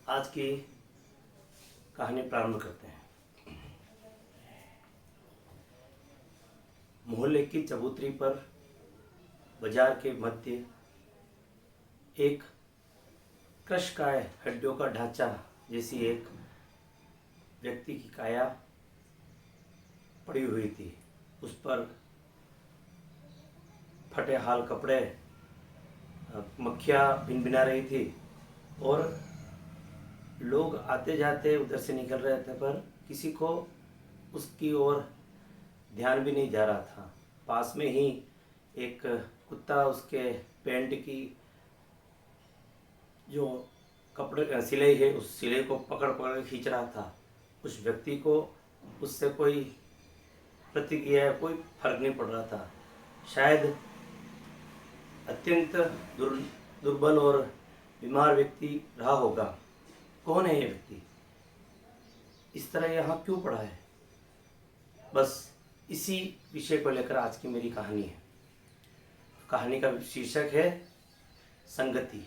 आज की कहानी प्रारंभ करते हैं। मोहल्ले की चबूतरी पर बाजार के मध्य एक कृशकाय हड्डियों का ढांचा जैसी एक व्यक्ति की काया पड़ी हुई थी। उस पर फटे हाल कपड़े, मक्खियाँ भिनभिना रही थी और लोग आते जाते उधर से निकल रहे थे, पर किसी को उसकी ओर ध्यान भी नहीं जा रहा था। पास में ही एक कुत्ता उसके पैंट की जो कपड़े सिलाई है उस सिलाई को पकड़ पकड़ खींच रहा था। उस व्यक्ति को उससे कोई प्रतिक्रिया, कोई फर्क नहीं पड़ रहा था। शायद अत्यंत दुर्बल और बीमार व्यक्ति रहा होगा। कौन है ये व्यक्ति? इस तरह यहाँ क्यों पड़ा है? बस इसी विषय को लेकर आज की मेरी कहानी है। कहानी का शीर्षक है संगति।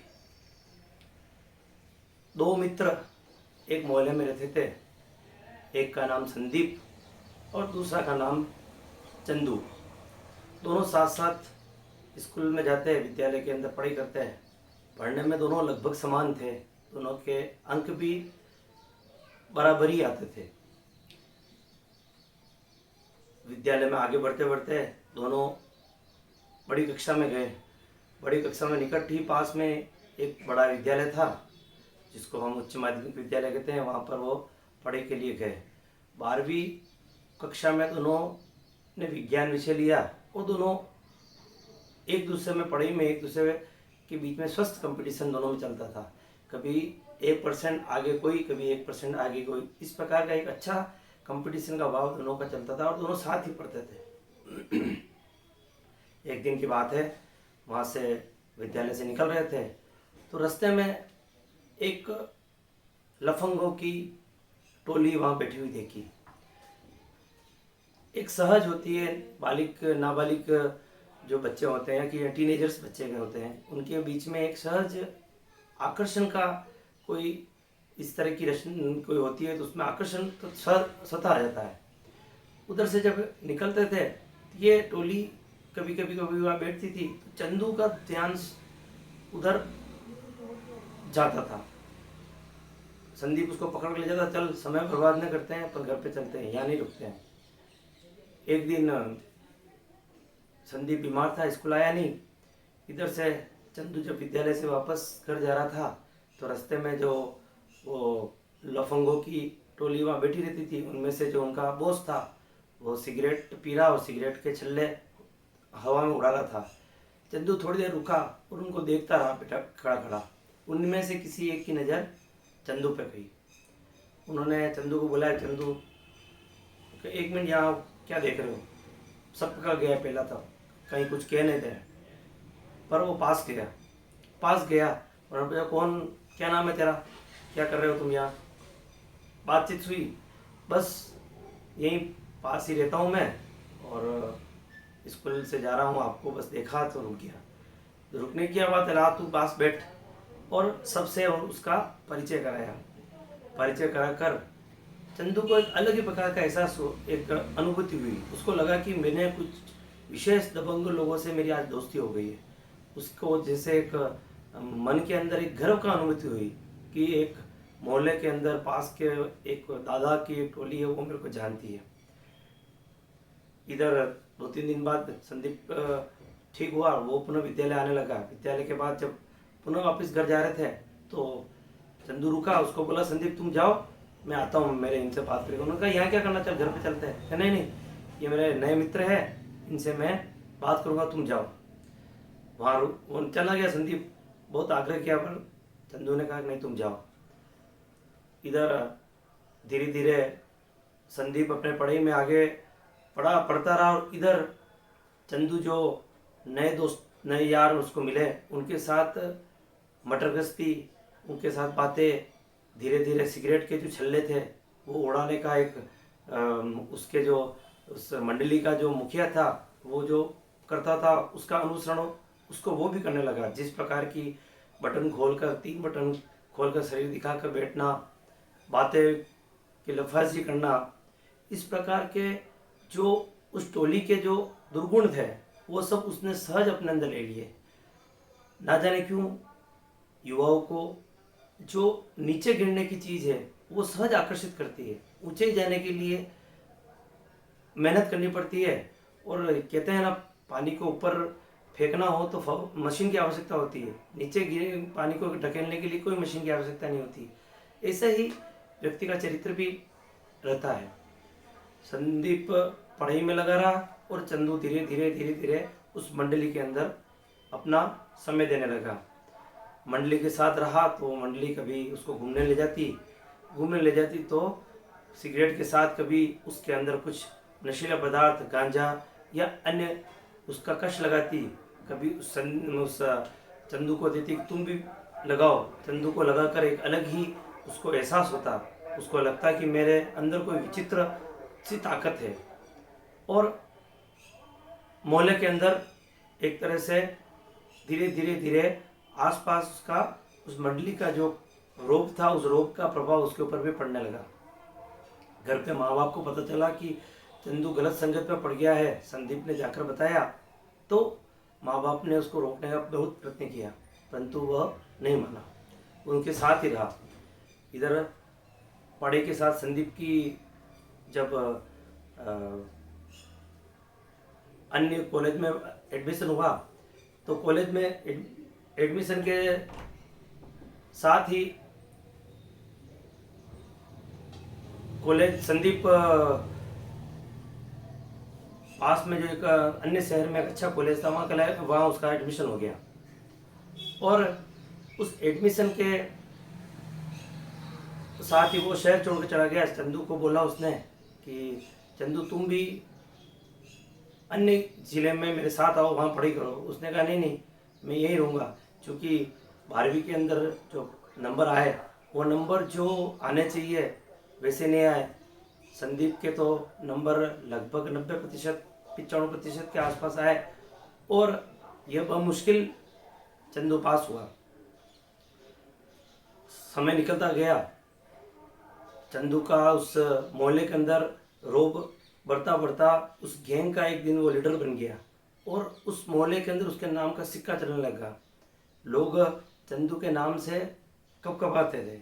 दो मित्र एक मोहल्ले में रहते थे। एक का नाम संदीप और दूसरा का नाम चंदू। दोनों साथ साथ स्कूल में जाते हैं, विद्यालय के अंदर पढ़ाई करते हैं। पढ़ने में दोनों लगभग समान थे। दोनों के अंक भी बराबर ही आते थे। विद्यालय में आगे बढ़ते बढ़ते दोनों बड़ी कक्षा में गए। बड़ी कक्षा में निकट ही पास में एक बड़ा विद्यालय था जिसको हम उच्च माध्यमिक विद्यालय कहते हैं। वहाँ पर वो पढ़ाई के लिए गए। 12वीं कक्षा में दोनों ने विज्ञान विषय लिया और दोनों एक दूसरे में पढ़ाई में एक दूसरे के बीच में स्वस्थ कंपटीशन दोनों में चलता था। कभी 1% आगे कोई, कभी 1% आगे कोई। इस प्रकार का एक अच्छा कंपटीशन का भाव दोनों का चलता था और दोनों साथ ही पढ़ते थे। एक दिन की बात है, वहाँ से विद्यालय से निकल रहे थे तो रास्ते में एक लफंगों की टोली वहाँ बैठी हुई देखी। एक सहज होती है, बालिक नाबालिग जो बच्चे होते हैं कि टीनेजर्स बच्चे के होते हैं, उनके बीच में एक सहज आकर्षण का कोई इस तरह की रचना कोई होती है तो उसमें आकर्षण तो स्वतः आ जाता है। उधर से जब निकलते थे ये टोली कभी कभी वहाँ बैठती थी तो चंदू का ध्यान उधर जाता था। संदीप उसको पकड़ के ले जाता, चल समय बर्बाद न करते हैं पर घर पे चलते हैं, यहाँ नहीं रुकते हैं। एक दिन संदीप बीमार था, स्कूल आया नहीं। इधर से चंदू जब विद्यालय से वापस घर जा रहा था तो रास्ते में जो वो लफंगों की टोली वहाँ बैठी रहती थी, उनमें से जो उनका बॉस था वो सिगरेट पी रहा और सिगरेट के छल्ले हवा में उड़ा रहा था। चंदू थोड़ी देर रुका और उनको देखता रहा बेटा खड़ा खड़ा। उनमें से किसी एक की नज़र चंदू पे गई। उन्होंने चंदू को बुलाया, चंदू एक मिनट यहाँ क्या देख रहे हो? सबका गया पहला था, कहीं कुछ कह नहीं दे, पर वो पास गया और पूछा, कौन, क्या नाम है तेरा, क्या कर रहे हो तुम यहाँ? बातचीत हुई, बस यहीं पास ही रहता हूँ मैं और स्कूल से जा रहा हूँ, आपको बस देखा तो रुक गया। रुकने की बात है, ला तू पास बैठ। और सबसे और उसका परिचय कराया। परिचय कराकर चंदू को एक अलग ही प्रकार का एहसास हो, एक अनुभूति हुई। उसको लगा कि मैंने कुछ विशेष दबंग लोगों से मेरी आज दोस्ती हो गई है। उसको जैसे एक मन के अंदर एक गर्व का अनुभूति हुई कि एक मोहल्ले के अंदर पास के एक दादा की एक टोली है, वो मेरे को जानती है। इधर 2-3 दिन बाद संदीप ठीक हुआ, वो पुनः विद्यालय आने लगा। विद्यालय के बाद जब पुनः वापस घर जा रहे थे तो चंदू रुका, उसको बोला, संदीप तुम जाओ, मैं आता हूँ, मेरे इनसे बात करेगा। उन्होंने कहा यहाँ क्या करना, चल घर पे चलते हैं। नहीं, ये मेरे नए मित्र हैं, इनसे मैं बात करूँगा, तुम जाओ। वहाँ वो चला गया। संदीप बहुत आग्रह किया पर चंदू ने कहा नहीं तुम जाओ। इधर धीरे धीरे संदीप अपने पढ़ाई में आगे पढ़ता रहा और इधर चंदू जो नए दोस्त, नए यार उसको मिले, उनके साथ मटर गश्ती, उनके साथ बातें, धीरे धीरे सिगरेट के जो छल्ले थे वो उड़ाने का एक उसके जो उस मंडली का जो मुखिया था वो जो करता था उसका अनुसरण उसको वो भी करने लगा। जिस प्रकार की बटन खोलकर 3 बटन खोलकर शरीर दिखाकर बैठना, बातें की लफाजी करना, इस प्रकार के जो उस टोली के जो दुर्गुण थे वो सब उसने सहज अपने अंदर ले लिए। ना जाने क्यों युवाओं को जो नीचे गिरने की चीज़ है वो सहज आकर्षित करती है। ऊंचे जाने के लिए मेहनत करनी पड़ती है, और कहते हैं ना, पानी को ऊपर फेंकना हो तो मशीन की आवश्यकता होती है, नीचे गिरे पानी को ढकेलने के लिए कोई मशीन की आवश्यकता नहीं होती। ऐसा ही व्यक्ति का चरित्र भी रहता है। संदीप पढ़ाई में लगा रहा और चंदू धीरे धीरे धीरे धीरे उस मंडली के अंदर अपना समय देने लगा। मंडली के साथ रहा तो मंडली कभी उसको घूमने ले जाती तो सिगरेट के साथ कभी उसके अंदर कुछ नशीला पदार्थ, गांजा या अन्य उसका कश लगाती। कभी उस चंदू को देती कि तुम भी लगाओ। चंदू को लगाकर एक अलग ही उसको एहसास होता, उसको लगता कि मेरे अंदर कोई विचित्र सी ताकत है। और मोहल्ले के अंदर एक तरह से धीरे धीरे धीरे आसपास उसका, उस मंडली का जो रोब था, उस रोब का प्रभाव उसके ऊपर भी पड़ने लगा। घर पे माँ बाप को पता चला कि चंदू गलत संगत में पड़ गया है, संदीप ने जाकर बताया, तो माँ बाप ने उसको रोकने का बहुत प्रयत्न किया, परंतु वह नहीं माना, उनके साथ ही रहा। इधर पढ़ाई के साथ संदीप की जब अन्य कॉलेज में एडमिशन हुआ तो कॉलेज में एडमिशन के साथ ही कॉलेज संदीप पास में जो एक अन्य शहर में एक अच्छा कॉलेज था, वहाँ उसका एडमिशन हो गया। और उस एडमिशन के साथ ही वो शहर छोड़कर चला गया। चंदू को बोला उसने कि चंदू तुम भी अन्य ज़िले में मेरे साथ आओ, वहाँ पढ़ाई करो। उसने कहा नहीं नहीं, मैं यहीं रहूँगा, क्योंकि 12वीं के अंदर जो नंबर आए वो नंबर जो आने चाहिए वैसे नहीं आए। संदीप के तो नंबर लगभग 90%, 95% के आसपास आए, और यह बहुत मुश्किल चंदू पास हुआ। समय निकलता गया, चंदू का उस मोहल्ले के अंदर रोब बढ़ता बढ़ता उस गैंग का एक दिन वो लीडर बन गया, और उस मोहल्ले के अंदर उसके नाम का सिक्का चलने लगा। लोग चंदू के नाम से कपकपाते थे।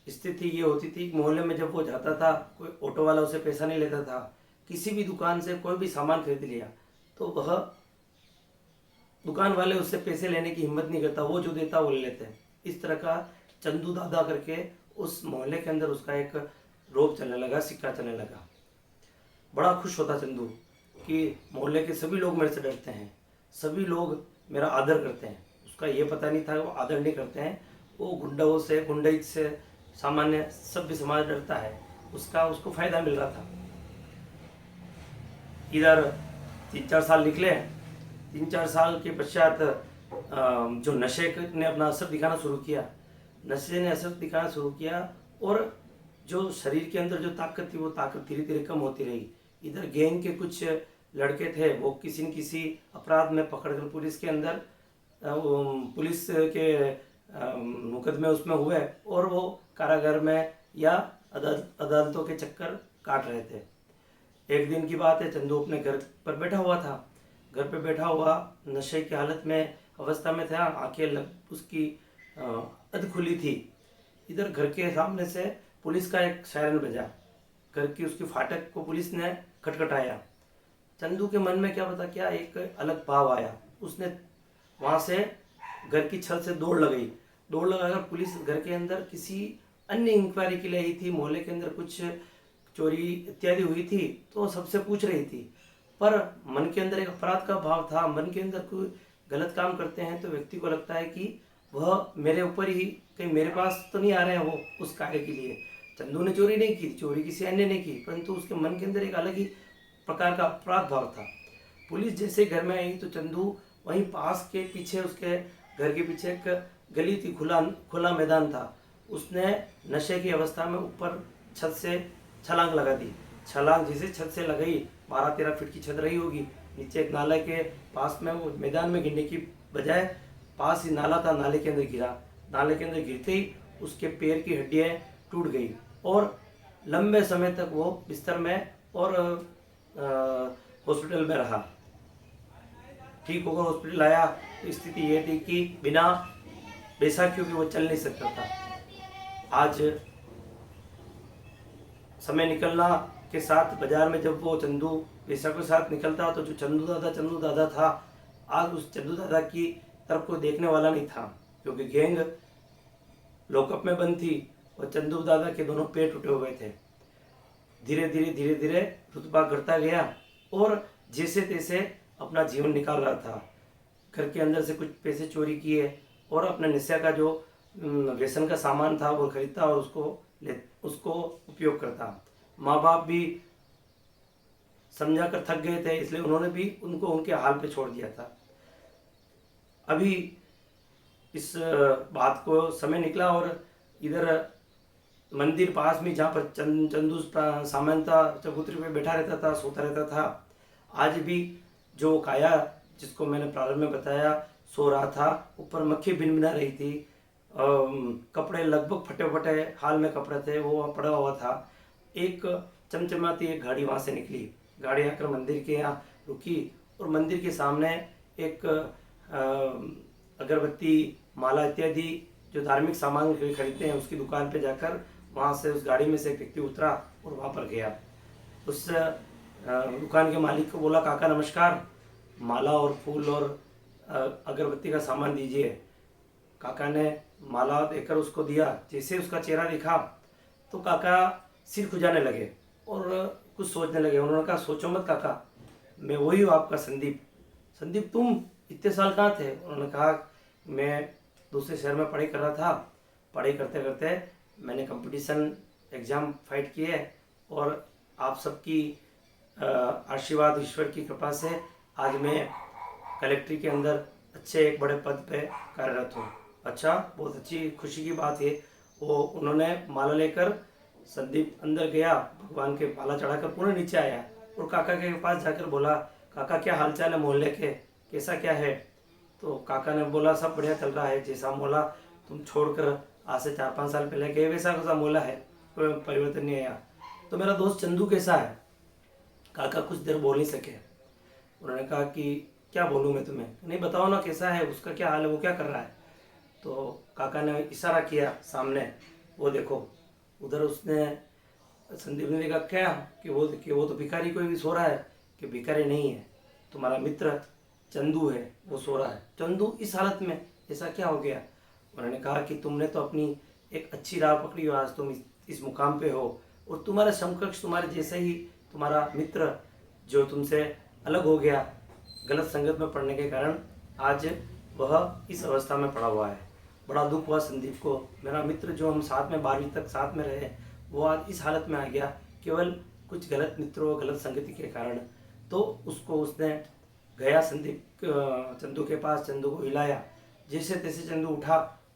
स्थिति ये होती थी कि मोहल्ले में जब वो जाता था, कोई ऑटो वाला उसे पैसा नहीं लेता था, किसी भी दुकान से कोई भी सामान खरीद लिया तो वह दुकान वाले उससे पैसे लेने की हिम्मत नहीं करता, वो जो देता वो ले लेते हैं। इस तरह का चंदू दादा करके उस मोहल्ले के अंदर उसका एक रोब चलने लगा, सिक्का चलने लगा। बड़ा खुश होता चंदू कि मोहल्ले के सभी लोग मेरे से डरते हैं, सभी लोग मेरा आदर करते हैं। उसका ये पता नहीं था वो आदर नहीं करते हैं, वो गुंडई से सामान्य सभ्य समाज डरता है, उसको फायदा मिल रहा था। इधर 3-4 साल निकले। 3-4 साल के पश्चात जो नशे ने अपना असर दिखाना शुरू किया, और जो शरीर के अंदर जो ताकत थी वो ताकत धीरे धीरे कम होती रही। इधर गैंग के कुछ लड़के थे, वो किसी न किसी अपराध में पकड़कर पुलिस के मुकदमे उसमें हुए, और वो कारागार में या अदालतों के चक्कर काट रहे थे। एक दिन की बात है, चंदू अपने घर पर बैठा हुआ था। घर पर बैठा हुआ नशे की हालत में अवस्था में था, आंखें उसकी अध खुली थी। इधर घर के सामने से पुलिस का एक सायरन बजा, घर की उसकी फाटक को पुलिस ने खटखटाया। चंदू के मन में क्या पता क्या एक अलग भाव आया, उसने वहाँ से घर की छत से दौड़ लगाकर पुलिस घर के अंदर किसी अन्य इंक्वायरी के लिए आई थी। मोहल्ले के अंदर कुछ चोरी इत्यादि हुई थी तो सबसे पूछ रही थी, पर मन के अंदर एक अपराध का भाव था। मन के अंदर कोई गलत काम करते हैं तो व्यक्ति को लगता है कि वह मेरे ऊपर ही, कहीं मेरे पास तो नहीं आ रहे हैं वो उस कार्य के लिए। चंदू ने चोरी नहीं की, चोरी किसी अन्य ने की, परंतु उसके मन के अंदर एक अलग ही प्रकार का अपराध भाव था। पुलिस जैसे घर में आई तो चंदू वहीं पास के पीछे, उसके घर के पीछे एक गली थी, खुला मैदान था। उसने नशे की अवस्था में ऊपर छत से छलांग लगा दी। छलांग जैसे छत से लगाई, 12-13 फीट की छत रही होगी, नीचे एक नाले के पास में, वो मैदान में गिरने की बजाय पास ही नाला था, नाले के अंदर गिरा। नाले के अंदर गिरते ही उसके पैर की हड्डियाँ टूट गई और लंबे समय तक वो बिस्तर में और हॉस्पिटल में रहा। ठीक होकर हॉस्पिटल आया तो स्थिति ये थी कि बिना बैसाखियों के वो चल नहीं सकता था। आज समय निकलना के साथ बाजार में जब वो चंदू बैसाखियों के साथ निकलता तो जो चंदू दादा था, आज उस चंदू दादा की तरफ कोई देखने वाला नहीं था, क्योंकि गैंग लॉकअप में बंद थी और चंदू दादा के दोनों पेट टूटे हुए थे। धीरे धीरे रुतबा घटता गया और जैसे तैसे अपना जीवन निकाल रहा था। घर के अंदर से कुछ पैसे चोरी किए और अपने नशा का जो व्यसन का सामान था वो खरीदता और उसको उपयोग करता। माँ बाप भी समझा कर थक गए थे, इसलिए उन्होंने भी उनको उनके हाल पे छोड़ दिया था। अभी इस बात को समय निकला और इधर मंदिर पास में जहाँ पर चंदू सामान्यता चबूतरी पे बैठा रहता था, सोता रहता था, आज भी जो काया जिसको मैंने प्रारंभ में बताया सो रहा था, ऊपर मक्खी भिनभिना रही थी, कपड़े लगभग फटे फटे हाल में कपड़े थे, वो पड़ा हुआ था। एक चमचमाती एक गाड़ी वहाँ से निकली, गाड़ी आकर मंदिर के यहाँ रुकी और मंदिर के सामने एक अगरबत्ती, माला इत्यादि जो धार्मिक सामान खरीदते हैं उसकी दुकान पे जाकर वहाँ से उस गाड़ी में से एक व्यक्ति उतरा और वहाँ पर गया। उस दुकान के मालिक को बोला, काका नमस्कार, माला और फूल और अगरबत्ती का सामान दीजिए। काका ने माला देकर उसको दिया। जैसे उसका चेहरा दिखा तो काका सिर खुजाने लगे और कुछ सोचने लगे। उन्होंने कहा, सोचो मत काका, मैं वही हूँ आपका संदीप। संदीप तुम इतने साल कहाँ थे? उन्होंने कहा, मैं दूसरे शहर में पढ़ाई कर रहा था, पढ़ाई करते करते मैंने कंपटीशन एग्ज़ाम फाइट किए और आप सबकी आशीर्वाद, ईश्वर की कृपा से आज मैं कलेक्ट्री के अंदर अच्छे एक बड़े पद पे कार्यरत हूँ। अच्छा, बहुत अच्छी खुशी की बात है। वो उन्होंने माला लेकर संदीप अंदर गया, भगवान के माला चढ़ाकर पुनः नीचे आया और काका के पास जाकर बोला, काका क्या हालचाल है मोहल्ले के, कैसा क्या है? तो काका ने बोला, सब बढ़िया चल रहा है, जैसा मोहल्ला तुम छोड़कर आज से 4-5 साल पहले गए वैसा कैसा मोहल्ला है, कोई परिवर्तन नहीं आया। तो मेरा दोस्त चंदू कैसा है? काका कुछ देर बोल नहीं सके। उन्होंने कहा कि क्या बोलूँ मैं तुम्हें, नहीं बताओ ना कैसा है, उसका क्या हाल है, वो क्या कर रहा है? तो काका ने इशारा किया सामने, वो देखो उधर। उसने संदीप ने देखा क्या कि वो तो भिखारी कोई भी सो रहा है। कि भिखारी नहीं है, तुम्हारा मित्र चंदू है, वो सो रहा है। चंदू इस हालत में, ऐसा क्या हो गया? उन्होंने कहा कि तुमने तो अपनी एक अच्छी राह पकड़ी हो, आज तुम इस मुकाम पे हो और तुम्हारे समकक्ष, तुम्हारे जैसे ही तुम्हारा मित्र जो तुमसे अलग हो गया गलत संगत में पड़ने के कारण, आज वह इस अवस्था में पड़ा हुआ है। बड़ा दुख हुआ संदीप को। मेरा मित्र जो हम साथ में 12वीं तक साथ में रहे, वो आज इस हालत में आ गया केवल कुछ गलत मित्रों, गलत संगति के कारण। तो उसने गया संदीप चंदू के पास, चंदू को हिलाया। जैसे तैसे चंदू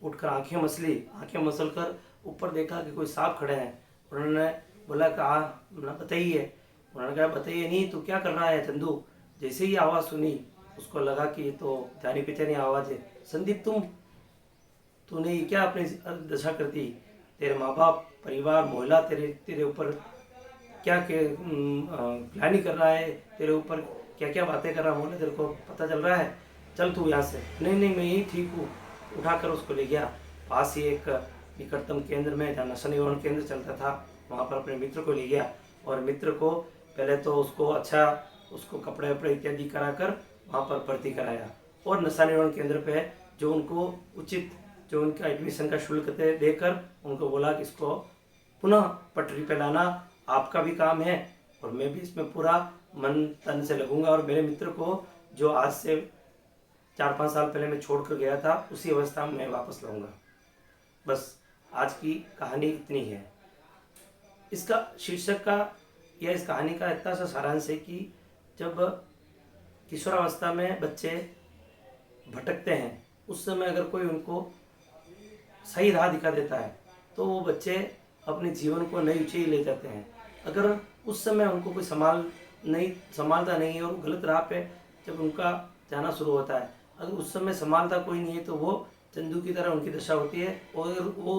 उठकर आंखें मसल कर ऊपर देखा कि कोई सांप खड़े हैं। उन्होंने बोला कि बताइए। उन्होंने कहा, बताइए नहीं तो क्या कर रहा है चंदू? जैसे ही आवाज़ सुनी उसको लगा कि ये तो जानी पहचानी आवाज़ है। संदीप तूने ये क्या अपनी दशा कर दी? तेरे माँ बाप, परिवार, मोहल्ला तेरे ऊपर क्या ग्लानि कर रहा है, तेरे ऊपर क्या क्या बातें कर रहा है, मोहल्ला तेरे को पता चल रहा है? चल तू यहाँ से। नहीं मैं यही ठीक हूँ। उठाकर उसको ले गया पास ही एक निकटतम केंद्र में जहाँ नशा निवारण केंद्र चलता था, वहाँ पर अपने मित्र को ले गया और मित्र को पहले तो उसको कपड़े वपड़े इत्यादि कराकर वहाँ पर भर्ती कराया और नशा निवारण केंद्र पे जो उनको उचित जो उनका एडमिशन का शुल्क देकर उनको बोला कि इसको पुनः पटरी पे लाना आपका भी काम है और मैं भी इसमें पूरा मन तन से लगूंगा और मेरे मित्र को जो आज से 4-5 साल पहले मैं छोड़ कर गया था उसी अवस्था में मैं वापस लाऊंगा। बस आज की कहानी इतनी है। इसका शीर्षक का या इस कहानी का इतना सा सारांश है कि जब किशोरावस्था में बच्चे भटकते हैं उस समय अगर कोई उनको सही राह दिखा देता है तो वो बच्चे अपने जीवन को नई ऊंचाई ले जाते हैं। अगर उस समय उनको कोई संभालता नहीं है और गलत राह पे जब उनका जाना शुरू होता है, अगर उस समय संभालता कोई नहीं है तो वो चंदू की तरह उनकी दशा होती है और वो